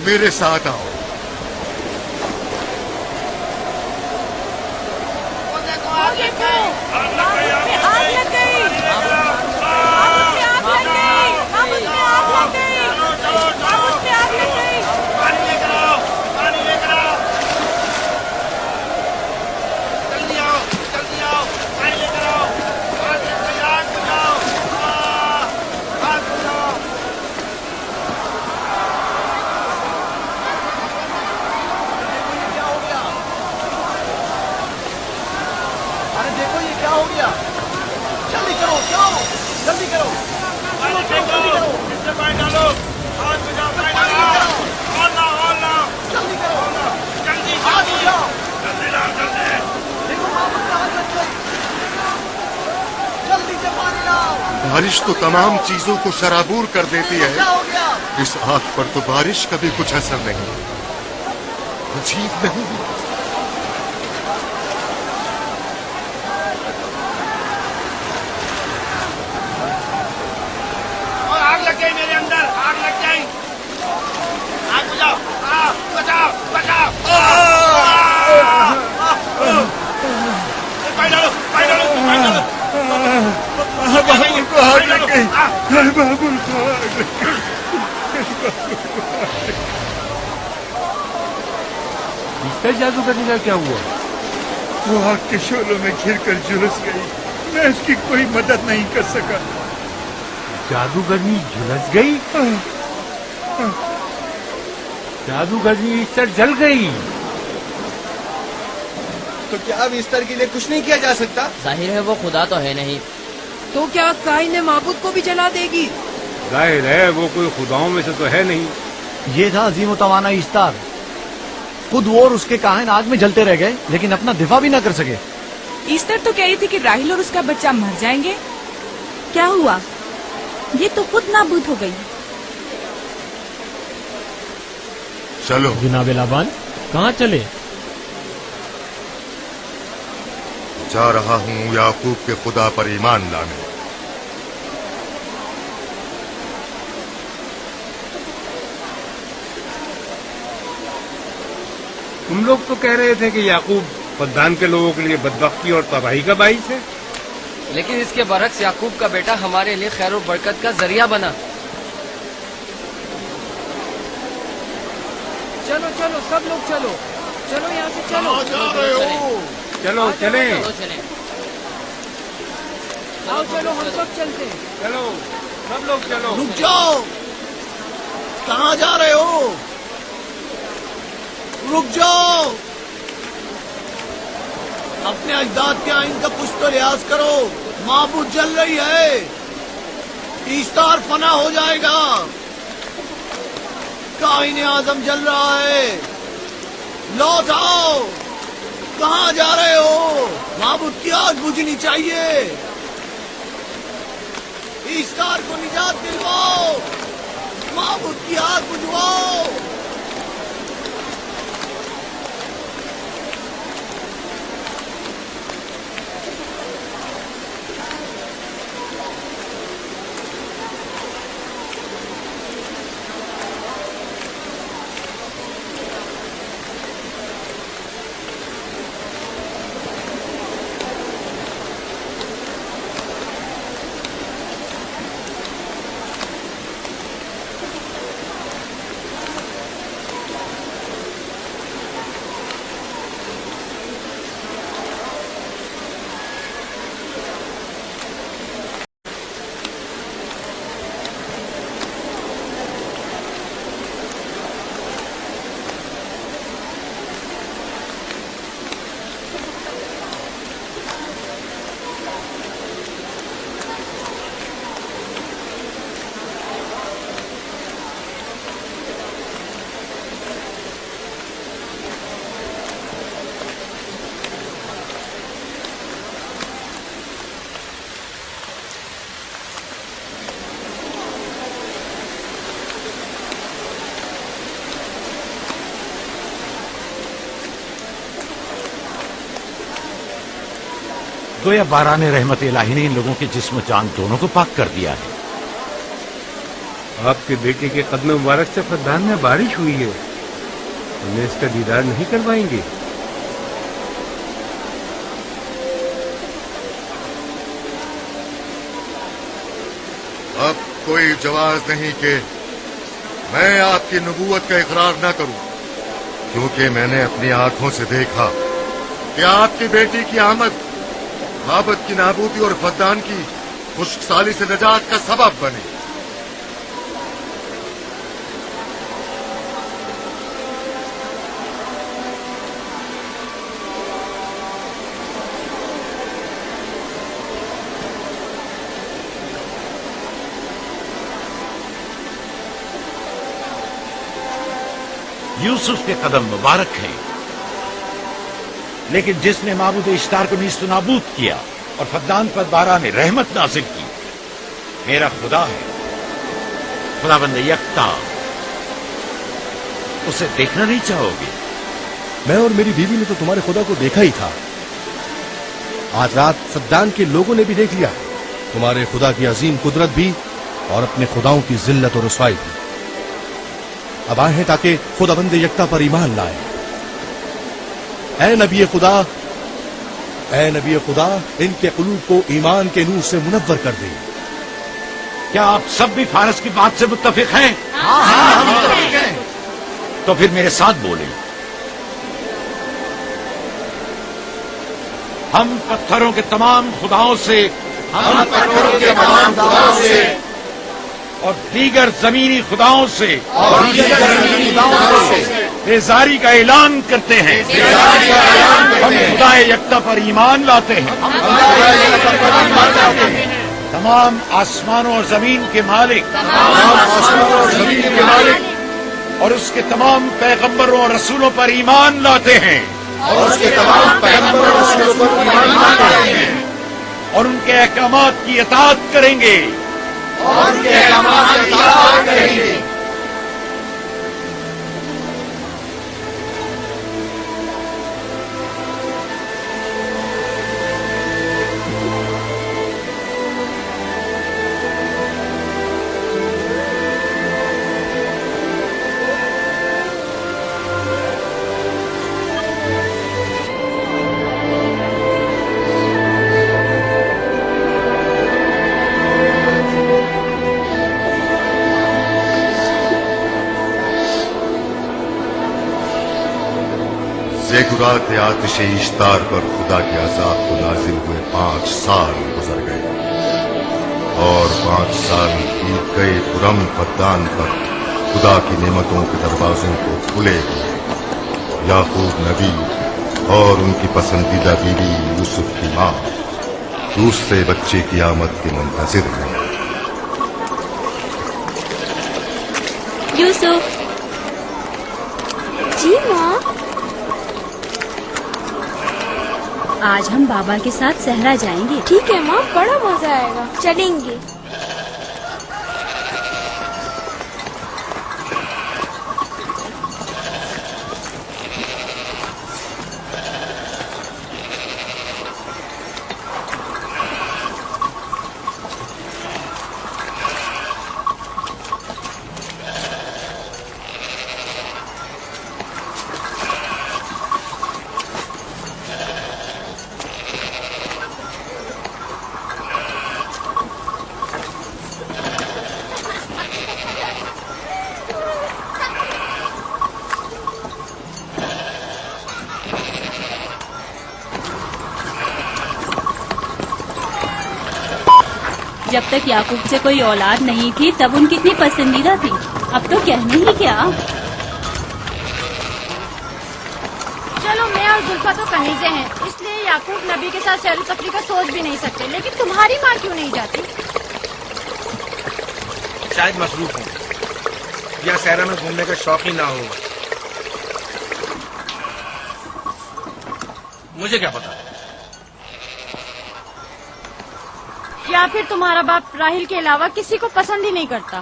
मेरे साथ आओ। बारिश तो तमाम चीजों को शराबूर कर देती है, इस आग पर तो बारिश का भी कुछ असर नहीं। अजीब नहीं? और आग लग गई मेरे अंदर, आग लग गई। आग बुझाओ, बचाओ बचाओ। पानी डालो, पानी डालो, पानी डालो। बाबुल को आग लग गई, बाबुल को आग लग गई। इसका जादूगरनी का क्या हुआ? वो आग के शोलों में घिरकर झुलस गई, मैं उसकी कोई मदद नहीं कर सका। जादूगरनी झुलस गई? जादूगरनी इस्तर जल गई। तो क्या अब इस्तर के लिए कुछ नहीं किया जा सकता? जाहिर है वो खुदा तो है नहीं। तो क्या काइन माबूद को भी जला देगी? जाहिर है वो कोई खुदाओं में से तो है नहीं। ये था अजीम व तवाना इस्तार। खुद वो और उसके काहिन आग में जलते रह गए, लेकिन अपना दिफा भी न कर सके। ईस्टर तो कह रही थी कि राहिल और उसका बच्चा मर जाएंगे। क्या हुआ? ये तो खुद नाबूद हो गई। चलो जनाब लाबान, कहाँ चले? जा रहा हूँ याकूब के खुदा पर ईमान लाने। तुम लोग तो कह रहे थे कि याकूब पद्दान के लोगों के लिए बदबख्ती और तबाही का बाइस है, लेकिन इसके बरक्स याकूब का बेटा हमारे लिए खैर और बरकत का जरिया बना। चलो चलो सब लोग चलो, चलो यहाँ से चलो। जा रहे हो? चलो चले, आओ चलो हम सब चलते हैं। चलो सब लोग चलो। रुक जाओ, कहाँ जा रहे हो? रुक जाओ, अपने अजदाद के आइन का कुछ तो लिहाज करो। माबूद जल रही है, ईस्तार फना हो जाएगा। काइन आजम जल रहा है, लौट आओ। कहाँ जा रहे हो? माबूद की आग बुझनी चाहिए। ईस्तार को निजात दिलवाओ, माबूद की आग बुझवाओ। गोया बारान रहमत इलाही ने इन लोगों के जिस्म जान दोनों को पाक कर दिया है। आपके बेटे के कदम मुबारक से फद्दान में बारिश हुई है, हमें इसका दीदार नहीं करवाएंगे? अब कोई जवाब नहीं कि मैं आपकी नबूवत का इकरार न करूं, क्योंकि मैंने अपनी आंखों से देखा कि आपकी बेटी की आमद माबद की नाबूदी और फद्दान की खुश्क साली से निजात का सबब बनी। यूसुफ के कदम मुबारक हैं, लेकिन जिसने माबूद इश्तार को नीस्त नाबूद किया और फद्दान पर बारा में रहमत नाजिल की, मेरा खुदा है, खुदाबंद यकता। उसे देखना नहीं चाहोगे? मैं और मेरी बीवी ने तो तुम्हारे खुदा को देखा ही था। आज रात फद्दान के लोगों ने भी देख लिया तुम्हारे खुदा की अजीम कुदरत भी और अपने खुदाओं की जिल्लत और रुसवाई भी। अब आए हैं ताकि खुदाबंद यकता पर ईमान लाए। ऐ नबी खुदा, इनके कुलूब को ईमान के नूर से मुनव्वर कर दे। क्या आप सब भी फारस की बात से मुत्तफिक हैं? हाँ, हम मुत्तफिक हैं। तो फिर मेरे साथ बोले। हम पत्थरों के तमाम खुदाओं से और दीगर जमीनी खुदाओं से बेजारी का ऐलान करते हैं। हम खुदा यकता पर ईमान लाते हैं। तमाम आसमानों और जमीन के मालिक और उसके तमाम पैगंबरों और रसूलों पर ईमान लाते हैं और उनके अहकामात की इताअत करेंगे। ज़ेगुरात आतिश इश्तार पर खुदा के अज़ाब को नाजिल हुए 5 साल गुजर गए और 5 साल बीत गए। पुरम फद्दान पर खुदा की नेमतों के दरवाजों को खुले हुए। याकूब नबी और उनकी पसंदीदा बीवी यूसुफ की माँ दूसरे बच्चे की आमद के मुंतज़िर हैं। यूसुफ। जी माँ। आज हम बाबा के साथ सहरा जाएंगे। ठीक है माँ, बड़ा मजा आएगा, चलेंगे। जब तक याकूब से कोई औलाद नहीं थी तब उनकी इतनी पसंदीदा थी, अब तो कहने ही क्या। चलो मैं और जुल्फा तो कनीजे हैं, इसलिए याकूब नबी के साथ सैर तफरी का सोच भी नहीं सकते, लेकिन तुम्हारी माँ क्यों नहीं जाती? शायद मसरूफ हो या सहरा में घूमने का शौक ही ना हो। मुझे क्या पता। या फिर तुम्हारा बाप राहिल के अलावा किसी को पसंद ही नहीं करता।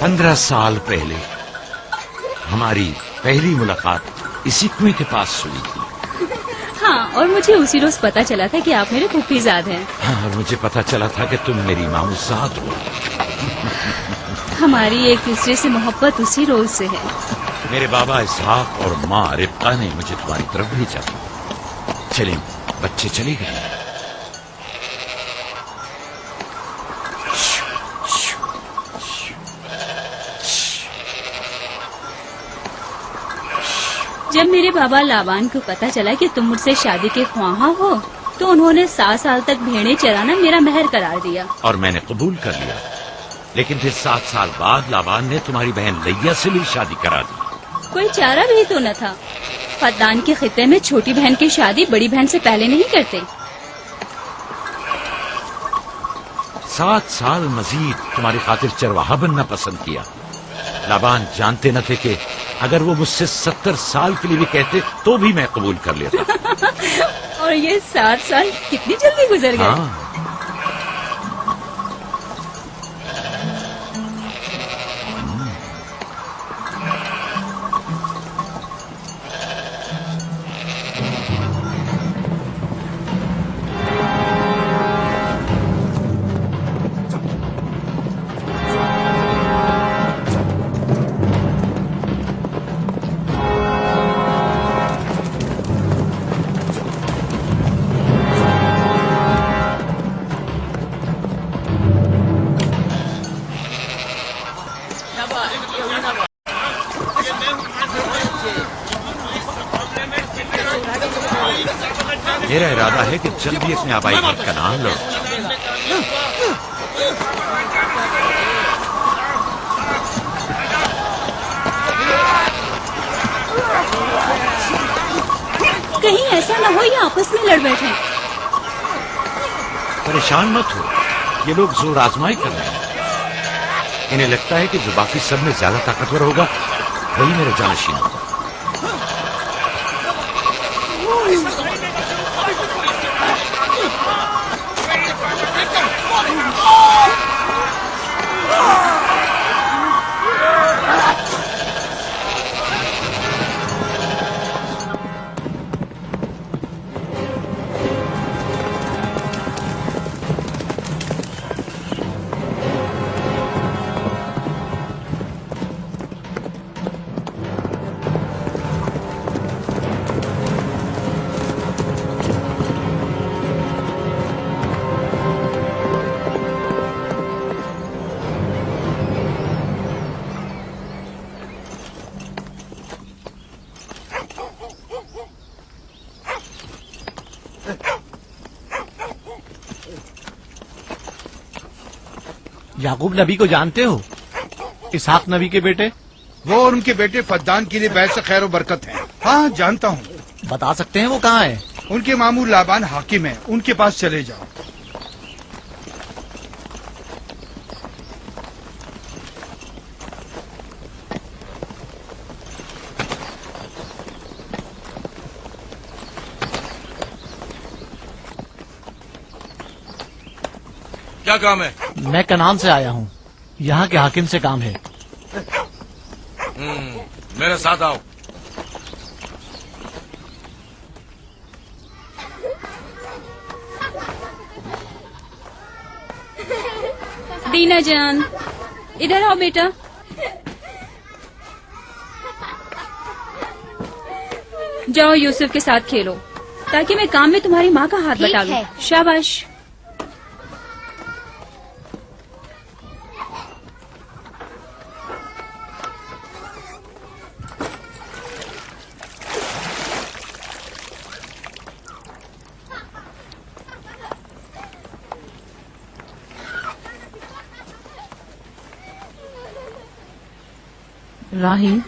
15 साल पहले हमारी पहली मुलाकात इसी कुएं के पास हुई थी। हाँ, और मुझे उसी रोज पता चला था कि आप मेरे फूफीजाद हैं। हाँ, और मुझे पता चला था कि तुम मेरी मामूजाद हो। हमारी एक दूसरे से मोहब्बत उसी रोज से है। मेरे बाबा इसहाक और माँ रिब्का ने मुझे तुम्हारी तरफ भेजा। चलें, बच्चे चले गए। जब मेरे बाबा लाबान को पता चला कि तुम मुझसे शादी के ख्वाहां हो, तो उन्होंने 7 साल तक भेड़ें चराना मेरा महर करार दिया। और मैंने कबूल कर लिया। लेकिन फिर 7 साल बाद लाबान ने तुम्हारी बहन लैया से भी शादी करा दी। कोई चारा भी तो न था। फद्दान के खित्ते में छोटी बहन की शादी बड़ी बहन से पहले नहीं करते। 7 साल मजीद तुम्हारी खातिर चरवाहा बनना पसंद किया। लाबान जानते न थे कि अगर वो मुझसे 70 साल के लिए भी कहते तो भी मैं कबूल कर लेता। और ये 7 साल कितनी जल्दी गुजर गए। हाँ। मेरा इरादा है कि जल्दी अपने आबाई घर का नाम लो। कहीं ऐसा न हो ये आपस में लड़ बैठे। परेशान मत हो, ये लोग जोर आजमाई कर रहे हैं। इन्हें लगता है कि जो बाकी सब में ज्यादा ताकतवर होगा वही मेरा जानशीन होगा। याकूब नबी को जानते हो? इसहाक नबी के बेटे। वो और उनके बेटे फद्दान के लिए बैस खैर बरकत है। हाँ, जानता हूँ। बता सकते हैं वो कहाँ है? उनके मामू लाबान हाकिम है, उनके पास चले जाओ। क्या काम है? मैं कनान से आया हूँ, यहाँ के हाकिम से काम है। मेरे साथ आओ। दीना जान, इधर आओ बेटा। जाओ यूसुफ के साथ खेलो, ताकि मैं काम में तुम्हारी माँ का हाथ बटा लूं। शाबाश। राहील,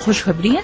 खुशखबरी है?